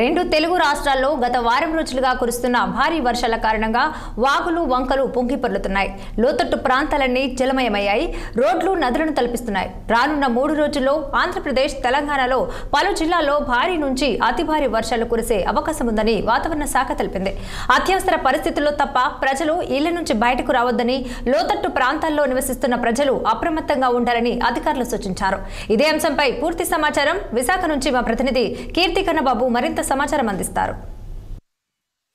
రెండు తెలుగు రాష్ట్రాల్లో గత వారం రోజులుగా కురుస్తున్న భారీ వర్షాల కారణంగా వాగులు వంకలు పొంగిపొర్లుతున్నాయి. లోతట్టు ప్రాంతాలన్నీ జలమయమయ్యాయి. రోడ్లు నదులను తలపిస్తున్నాయి. రానున్న 3 రోజుల్లో ఆంధ్రప్రదేశ్, తెలంగాణలో పలు జిల్లాల్లో భారీ నుంచి అతి భారీ వర్షాలు కురిసే అవకాశం ఉందని వాతావరణ శాఖ తెలిపింది. అత్యవసర పరిస్థితుల్లో తప్ప ప్రజలు ఇళ్ల నుంచి బయటకు రావద్దని, లోతట్టు ప్రాంతాల్లో నివసిస్తున్న ప్రజలు అప్రమత్తంగా ఉండాలని అధికారులు సూచించారు. ఇదే అంశంపై పూర్తి సమాచారం విశాఖ నుంచి మా ప్రతినిధి కీర్తికన్నబాబు మరింత సమాచారం అందిస్తారు.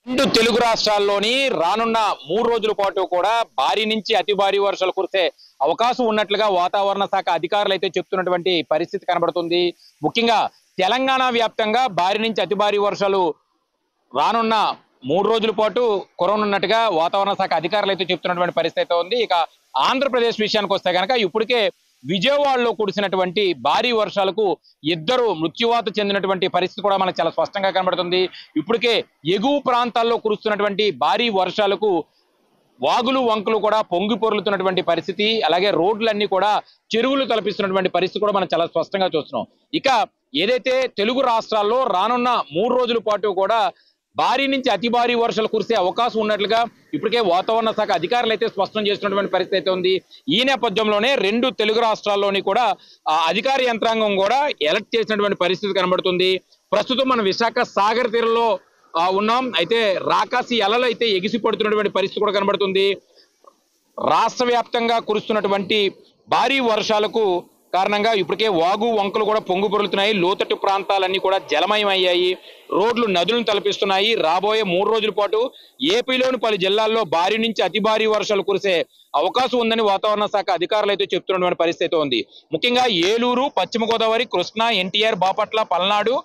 రెండు తెలుగు రాష్ట్రాల్లోని రానున్న 3 రోజుల పాటు కూడా భారీ నుంచి అతి భారీ వర్షాలు కురిసే అవకాశం ఉన్నట్లుగా వాతావరణ శాఖ అధికారులు అయితే చెప్తున్నటువంటి పరిస్థితి కనబడుతుంది. ముఖ్యంగా తెలంగాణ వ్యాప్తంగా భారీ నుంచి అతి భారీ వర్షాలు రానున్న 3 రోజుల పాటు కురవనున్నట్టుగా వాతావరణ శాఖ అధికారులు అయితే చెప్తున్నటువంటి పరిస్థితి అయితే ఉంది. ఇక ఆంధ్రప్రదేశ్ విషయానికి వస్తే కనుక ఇప్పటికే విజయవాడలో కురిసినటువంటి భారీ వర్షాలకు 2 మృత్యువాత చెందినటువంటి పరిస్థితి కూడా మనకు చాలా స్పష్టంగా కనబడుతుంది. ఇప్పటికే ఎగువ ప్రాంతాల్లో కురుస్తున్నటువంటి భారీ వర్షాలకు వాగులు వంకలు కూడా పొంగి పొర్లుతున్నటువంటి పరిస్థితి, అలాగే రోడ్లన్నీ కూడా చెరువులు తలపిస్తున్నటువంటి పరిస్థితి కూడా మనం చాలా స్పష్టంగా చూస్తున్నాం. ఇక ఏదైతే తెలుగు రాష్ట్రాల్లో రానున్న 3 రోజుల పాటు కూడా భారీ నుంచి అతి భారీ వర్షాలు కురిసే అవకాశం ఉన్నట్లుగా ఇప్పటికే వాతావరణ శాఖ అధికారులు అయితే స్పష్టం చేస్తున్నటువంటి పరిస్థితి అయితే ఉంది. ఈ నేపథ్యంలోనే 2 తెలుగు రాష్ట్రాల్లోని కూడా అధికార యంత్రాంగం కూడా ఎలర్ట్ చేసినటువంటి పరిస్థితి కనబడుతుంది. ప్రస్తుతం మనం విశాఖ సాగర్ తీరంలో ఉన్నాం. అయితే రాకాసి అలలు అయితే ఎగిసి పడుతున్నటువంటి పరిస్థితి కూడా కనబడుతుంది. రాష్ట్ర వ్యాప్తంగా కురుస్తున్నటువంటి భారీ వర్షాలకు కారణంగా ఇప్పటికే వాగు వంకలు కూడా పొంగు పొరులుతున్నాయి. లోతట్టు ప్రాంతాలన్నీ కూడా జలమయం అయ్యాయి. రోడ్లు నదులను తలపిస్తున్నాయి. రాబోయే 3 రోజుల పాటు ఏపీలోని పలు జిల్లాల్లో భారీ నుంచి అతి భారీ వర్షాలు కురిసే అవకాశం ఉందని వాతావరణ శాఖ అధికారులు అయితే చెప్తున్నటువంటి పరిస్థితి ఉంది. ముఖ్యంగా ఏలూరు, పశ్చిమ గోదావరి, కృష్ణా, ఎన్టీఆర్, బాపట్ల, పల్నాడు,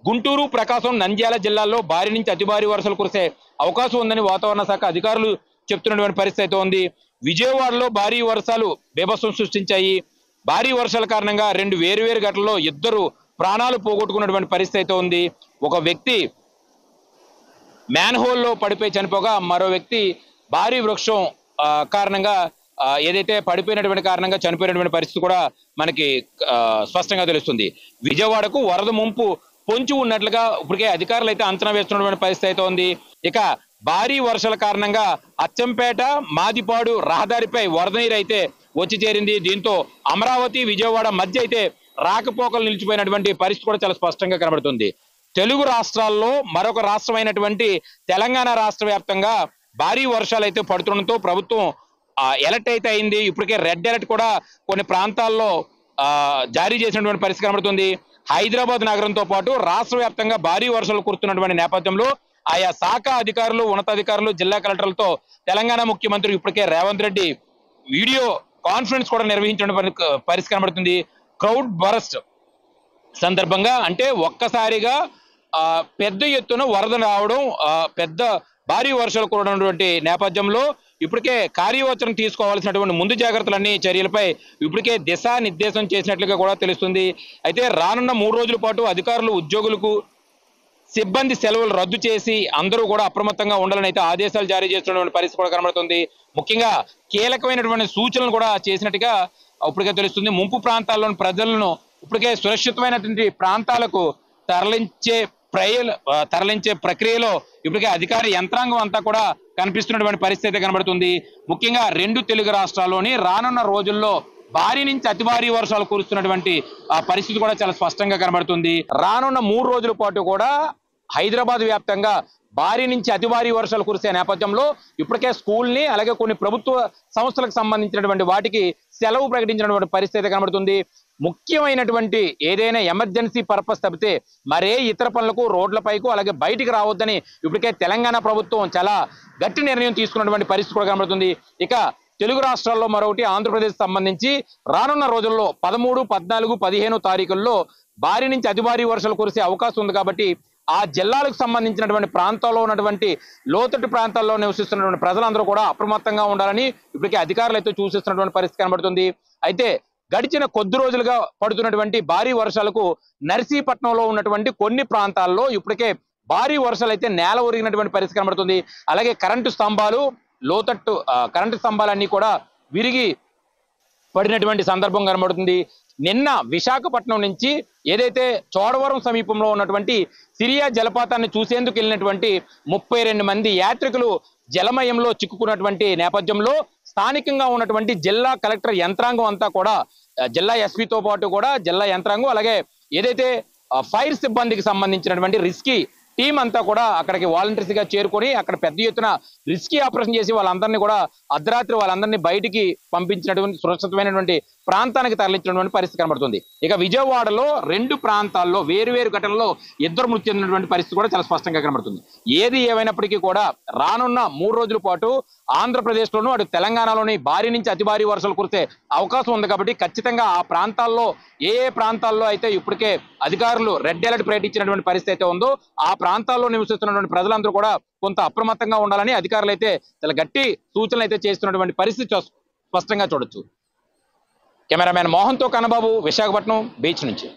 గుంటూరు, ప్రకాశం, నంద్యాల జిల్లాల్లో భారీ నుంచి అతి భారీ వర్షాలు కురిసే అవకాశం ఉందని వాతావరణ శాఖ అధికారులు చెప్తున్నటువంటి పరిస్థితి ఉంది. విజయవాడలో భారీ వర్షాలు బీభత్సం సృష్టించాయి. భారీ వర్షాల కారణంగా 2 వేరువేరు ఘటనల్లో 2 ప్రాణాలు పోగొట్టుకున్నటువంటి పరిస్థితి అయితే ఉంది. ఒక వ్యక్తి మ్యాన్ హోల్లో పడిపోయి చనిపోగా మరో వ్యక్తి భారీ వృక్షం కారణంగా ఏదైతే పడిపోయినటువంటి కారణంగా చనిపోయినటువంటి పరిస్థితి కూడా మనకి స్పష్టంగా తెలుస్తుంది. విజయవాడకు వరద ముంపు పొంచి ఉన్నట్లుగా ఇప్పటికే అధికారులు అయితే అంచనా వేస్తున్నటువంటి పరిస్థితి అయితే ఉంది. ఇక భారీ వర్షాల కారణంగా అచ్చంపేట, మాదిపాడు రహదారిపై వరద నీరు అయితే వచ్చి చేరింది. దీంతో అమరావతి, విజయవాడ మధ్య అయితే రాకపోకలు నిలిచిపోయినటువంటి పరిస్థితి కూడా చాలా స్పష్టంగా కనబడుతుంది. తెలుగు రాష్ట్రాల్లో మరొక రాష్ట్రమైనటువంటి తెలంగాణ రాష్ట్ర వ్యాప్తంగా భారీ వర్షాలు అయితే పడుతుండటంతో ప్రభుత్వం ఎలర్ట్ అయితే అయింది. ఇప్పటికే రెడ్ అలర్ట్ కూడా కొన్ని ప్రాంతాల్లో జారీ చేసినటువంటి పరిస్థితి కనబడుతుంది. హైదరాబాద్ నగరంతో పాటు రాష్ట్ర వ్యాప్తంగా భారీ వర్షాలు కురుస్తున్నటువంటి నేపథ్యంలో ఆయా శాఖ అధికారులు, ఉన్నతాధికారులు, జిల్లా కలెక్టర్లతో తెలంగాణ ముఖ్యమంత్రి ఇప్పటికే రేవంత్ రెడ్డి వీడియో కాన్ఫరెన్స్ కూడా నిర్వహించిన పరిస్థితి కనబడుతుంది. క్రౌడ్ బరస్ట్ సందర్భంగా అంటే ఒక్కసారిగా పెద్ద ఎత్తున వరద రావడం, పెద్ద భారీ వర్షాలు కురవడం నేపథ్యంలో ఇప్పటికే కార్యవచనం తీసుకోవాల్సినటువంటి ముందు జాగ్రత్తలన్నీ చర్యలపై ఇప్పటికే దిశానిర్దేశం చేసినట్లుగా కూడా తెలుస్తుంది. అయితే రానున్న 3 రోజుల పాటు అధికారులు, ఉద్యోగులకు సిబ్బంది సెలవులు రద్దు చేసి అందరూ కూడా అప్రమత్తంగా ఉండాలని అయితే ఆదేశాలు జారీ చేస్తున్నటువంటి పరిస్థితి కూడా కనబడుతుంది. ముఖ్యంగా కీలకమైనటువంటి సూచనలు కూడా చేసినట్టుగా ఇప్పటికే తెలుస్తుంది. ముంపు ప్రాంతాల్లోని ప్రజలను ఇప్పటికే సురక్షితమైనటువంటి ప్రాంతాలకు తరలించే ప్రక్రియలో ఇప్పటికే అధికార యంత్రాంగం అంతా కూడా కనిపిస్తున్నటువంటి పరిస్థితి కనబడుతుంది. ముఖ్యంగా 2 తెలుగు రాష్ట్రాల్లోని రానున్న రోజుల్లో భారీ నుంచి అతి భారీ వర్షాలు కురుస్తున్నటువంటి పరిస్థితి కూడా చాలా స్పష్టంగా కనబడుతుంది. రానున్న 3 రోజుల పాటు కూడా హైదరాబాద్ వ్యాప్తంగా భారీ నుంచి అతి భారీ వర్షాలు కురిసే నేపథ్యంలో ఇప్పటికే స్కూల్ని, అలాగే కొన్ని ప్రభుత్వ సంస్థలకు సంబంధించినటువంటి వాటికి సెలవు ప్రకటించినటువంటి పరిస్థితి కనబడుతుంది. ముఖ్యమైనటువంటి ఏదైనా ఎమర్జెన్సీ పర్పస్ తప్పితే మరే ఇతర పనులకు రోడ్లపైకు అలాగే బయటికి రావద్దని ఇప్పటికే తెలంగాణ ప్రభుత్వం చాలా గట్టి నిర్ణయం తీసుకున్నటువంటి పరిస్థితి కూడా కనబడుతుంది. ఇక తెలుగు రాష్ట్రాల్లో మరొకటి ఆంధ్రప్రదేశ్ సంబంధించి రానున్న రోజుల్లో 13, 14, 15 తారీఖుల్లో భారీ నుంచి అతి భారీ వర్షాలు కురిసే అవకాశం ఉంది. కాబట్టి ఆ జిల్లాలకు సంబంధించినటువంటి ప్రాంతాల్లో ఉన్నటువంటి లోతట్టు ప్రాంతాల్లో నివసిస్తున్నటువంటి ప్రజలందరూ కూడా అప్రమత్తంగా ఉండాలని ఇప్పటికే అధికారులు అయితే సూచిస్తున్నటువంటి పరిస్థితి కనబడుతుంది. అయితే గడిచిన కొద్ది రోజులుగా పడుతున్నటువంటి భారీ వర్షాలకు నర్సీపట్నంలో ఉన్నటువంటి కొన్ని ప్రాంతాల్లో ఇప్పటికే భారీ వర్షాలు అయితే నేల ఒరిగినటువంటి పరిస్థితి కనబడుతుంది. అలాగే కరెంటు స్తంభాలు, లోతట్టు కరెంటు స్తంభాలన్నీ కూడా విరిగి పడినటువంటి సందర్భం కనబడుతుంది. నిన్న విశాఖపట్నం నుంచి ఏదైతే చోడవరం సమీపంలో ఉన్నటువంటి సిరియా జలపాతాన్ని చూసేందుకు వెళ్ళినటువంటి 32 మంది యాత్రికులు జలమయంలో చిక్కుకున్నటువంటి నేపథ్యంలో స్థానికంగా ఉన్నటువంటి జిల్లా కలెక్టర్ యంత్రాంగం అంతా కూడా జిల్లా ఎస్పీతో పాటు కూడా జిల్లా యంత్రాంగం అలాగే ఏదైతే ఫైర్ సిబ్బందికి సంబంధించినటువంటి రిస్కీ టీం అంతా కూడా అక్కడికి వాలంటీర్స్ గా చేరుకొని అక్కడ పెద్ద ఎత్తున రిస్కీ ఆపరేషన్ చేసి వాళ్ళందరినీ కూడా అర్ధరాత్రి వాళ్ళందరినీ బయటికి పంపించినటువంటి సురక్షితమైనటువంటి ప్రాంతానికి తరలించినటువంటి పరిస్థితి కనబడుతుంది. ఇక విజయవాడలో 2 ప్రాంతాల్లో వేరువేరు ఘటనలో 2 మృతి చెందినటువంటి పరిస్థితి కూడా చాలా స్పష్టంగా కనబడుతుంది. ఏది ఏమైనప్పటికీ కూడా రానున్న 3 రోజుల పాటు ఆంధ్రప్రదేశ్లోనూ అటు తెలంగాణలోని భారీ నుంచి అతి భారీ వర్షాలు కురిసే అవకాశం ఉంది. కాబట్టి ఖచ్చితంగా ఆ ప్రాంతాల్లో ఏ ప్రాంతాల్లో అయితే ఇప్పటికే అధికారులు రెడ్ అలర్ట్ ప్రకటించినటువంటి పరిస్థితి అయితే ఉందో ఆ ప్రాంతాల్లో నివసిస్తున్నటువంటి ప్రజలందరూ కూడా కొంత అప్రమత్తంగా ఉండాలని అధికారులు అయితే చాలా గట్టి సూచనలు అయితే చేస్తున్నటువంటి పరిస్థితి స్పష్టంగా చూడొచ్చు. కెమెరామ్యాన్ మోహన్తో కన్నబాబు, విశాఖపట్నం బీచ్ నుంచి.